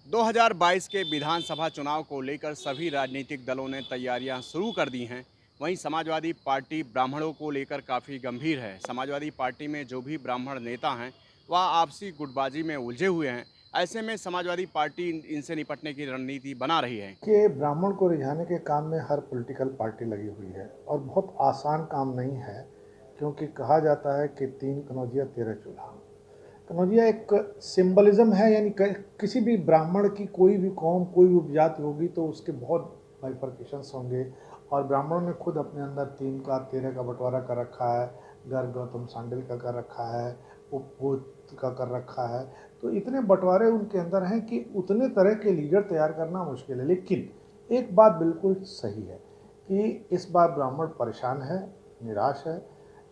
2022 के विधानसभा चुनाव को लेकर सभी राजनीतिक दलों ने तैयारियां शुरू कर दी हैं। वहीं समाजवादी पार्टी ब्राह्मणों को लेकर काफ़ी गंभीर है। समाजवादी पार्टी में जो भी ब्राह्मण नेता हैं वह आपसी गुटबाजी में उलझे हुए हैं। ऐसे में समाजवादी पार्टी इनसे निपटने की रणनीति बना रही है कि ब्राह्मण को रिझाने के काम में हर पॉलिटिकल पार्टी लगी हुई है और बहुत आसान काम नहीं है, क्योंकि कहा जाता है कि 3 कनौजिया 13 चूल्हा। कनौजिया एक सिंबलिज्म है, यानी किसी भी ब्राह्मण की कोई भी कौम, कोई भी उपजाति होगी तो उसके बहुत बाइफर्केशंस होंगे। और ब्राह्मणों ने खुद अपने अंदर 3 का 13 का बंटवारा कर रखा है। गर्ग गौतम सांडिल का कर रखा है, उपभूत का कर रखा है। तो इतने बंटवारे उनके अंदर हैं कि उतने तरह के लीडर तैयार करना मुश्किल है। लेकिन एक बात बिल्कुल सही है कि इस बार ब्राह्मण परेशान है, निराश है।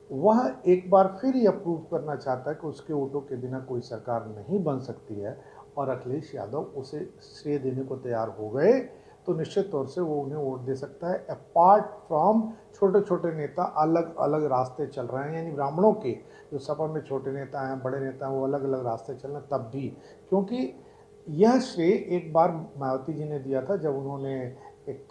वह एक बार फिर ये अप्रूव करना चाहता है कि उसके वोटों के बिना कोई सरकार नहीं बन सकती है, और अखिलेश यादव उसे श्रेय देने को तैयार हो गए तो निश्चित तौर से वो उन्हें वोट दे सकता है। अपार्ट फ्रॉम छोटे छोटे नेता अलग अलग रास्ते चल रहे हैं, यानी ब्राह्मणों के जो सपा में छोटे नेता हैं, बड़े नेता हैं, वो अलग अलग रास्ते चल रहे हैं तब भी, क्योंकि यह श्रेय एक बार मायावती जी ने दिया था जब उन्होंने एक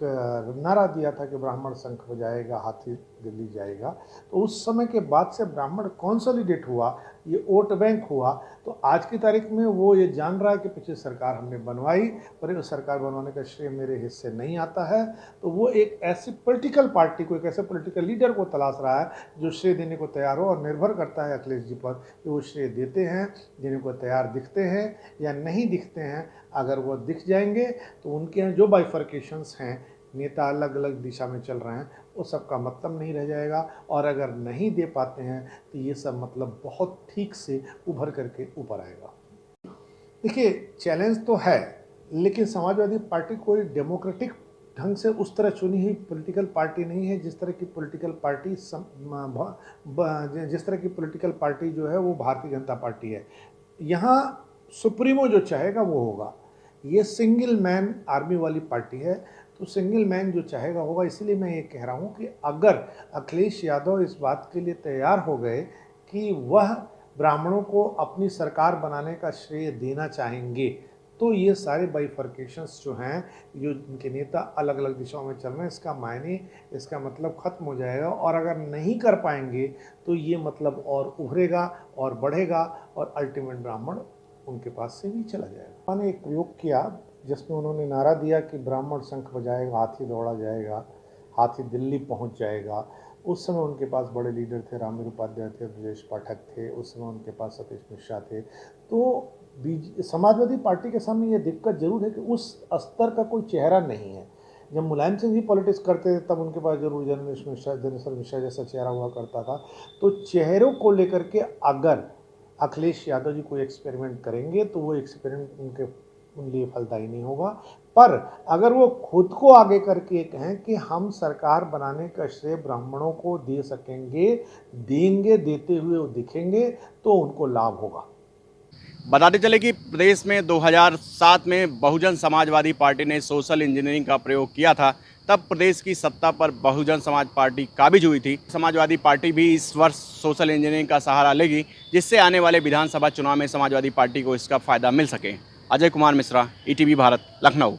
नारा दिया था कि ब्राह्मण शंख बजाएगा, हाथी दिल्ली जाएगा। तो उस समय के बाद से ब्राह्मण कंसोलिडेट हुआ, ये वोट बैंक हुआ। तो आज की तारीख में वो ये जान रहा है कि पिछली सरकार हमने बनवाई, पर इस सरकार बनवाने का श्रेय मेरे हिस्से नहीं आता है। तो वो एक ऐसी पॉलिटिकल पार्टी को, एक ऐसे पॉलिटिकल लीडर को तलाश रहा है जो श्रेय देने को तैयार हो, और निर्भर करता है अखिलेश जी पर कि वो श्रेय देते हैं, देने को तैयार दिखते हैं या नहीं दिखते हैं। अगर वो दिख जाएंगे तो उनके यहाँ जो बाइफर्केशंस हैं, नेता अलग अलग दिशा में चल रहे हैं, वो सबका मतलब नहीं रह जाएगा। और अगर नहीं दे पाते हैं तो ये सब मतलब बहुत ठीक से उभर करके ऊपर आएगा। देखिए, चैलेंज तो है, लेकिन समाजवादी पार्टी कोई डेमोक्रेटिक ढंग से उस तरह चुनी हुई पॉलिटिकल पार्टी नहीं है जिस तरह की पॉलिटिकल पार्टी जो है वो भारतीय जनता पार्टी है। यहाँ सुप्रीमो जो चाहेगा वो होगा। ये सिंगल मैन आर्मी वाली पार्टी है, तो सिंगल मैन जो चाहेगा होगा। इसलिए मैं ये कह रहा हूँ कि अगर अखिलेश यादव इस बात के लिए तैयार हो गए कि वह ब्राह्मणों को अपनी सरकार बनाने का श्रेय देना चाहेंगे, तो ये सारे बाइफर्केशंस जो हैं, जो इनके नेता अलग अलग दिशाओं में चल रहे हैं, इसका मायने, इसका मतलब ख़त्म हो जाएगा। और अगर नहीं कर पाएंगे तो ये मतलब और उभरेगा और बढ़ेगा, और अल्टीमेट ब्राह्मण उनके पास से भी चला जाएगा। मैंने एक प्रयोग किया जिसमें उन्होंने नारा दिया कि ब्राह्मण शंख बजाएगा, हाथी दौड़ा जाएगा, हाथी दिल्ली पहुंच जाएगा। उस समय उनके पास बड़े लीडर थे, रामवीर उपाध्याय थे, ब्रजेश पाठक थे, उस समय उनके पास सतीश मिश्रा थे। तो समाजवादी पार्टी के सामने ये दिक्कत जरूर है कि उस स्तर का कोई चेहरा नहीं है। जब मुलायम सिंह जी पॉलिटिक्स करते थे तब उनके पास जरूर जनेश्वर मिश्रा जैसा चेहरा हुआ करता था। तो चेहरों को लेकर के अगर अखिलेश यादव जी कोई एक्सपेरिमेंट करेंगे तो वो एक्सपेरिमेंट उनके लिए फलदायी नहीं होगा। पर अगर वो खुद को आगे करके कहें कि हम सरकार बनाने का श्रेय ब्राह्मणों को दे सकेंगे, देंगे, देते हुए वो दिखेंगे, तो उनको लाभ होगा। बताते चले कि प्रदेश में 2007 में बहुजन समाजवादी पार्टी ने सोशल इंजीनियरिंग का प्रयोग किया था। तब प्रदेश की सत्ता पर बहुजन समाज पार्टी काबिज हुई थी। समाजवादी पार्टी भी इस वर्ष सोशल इंजीनियरिंग का सहारा लेगी, जिससे आने वाले विधानसभा चुनाव में समाजवादी पार्टी को इसका फायदा मिल सके। अजय कुमार मिश्रा, ईटीवी भारत, लखनऊ।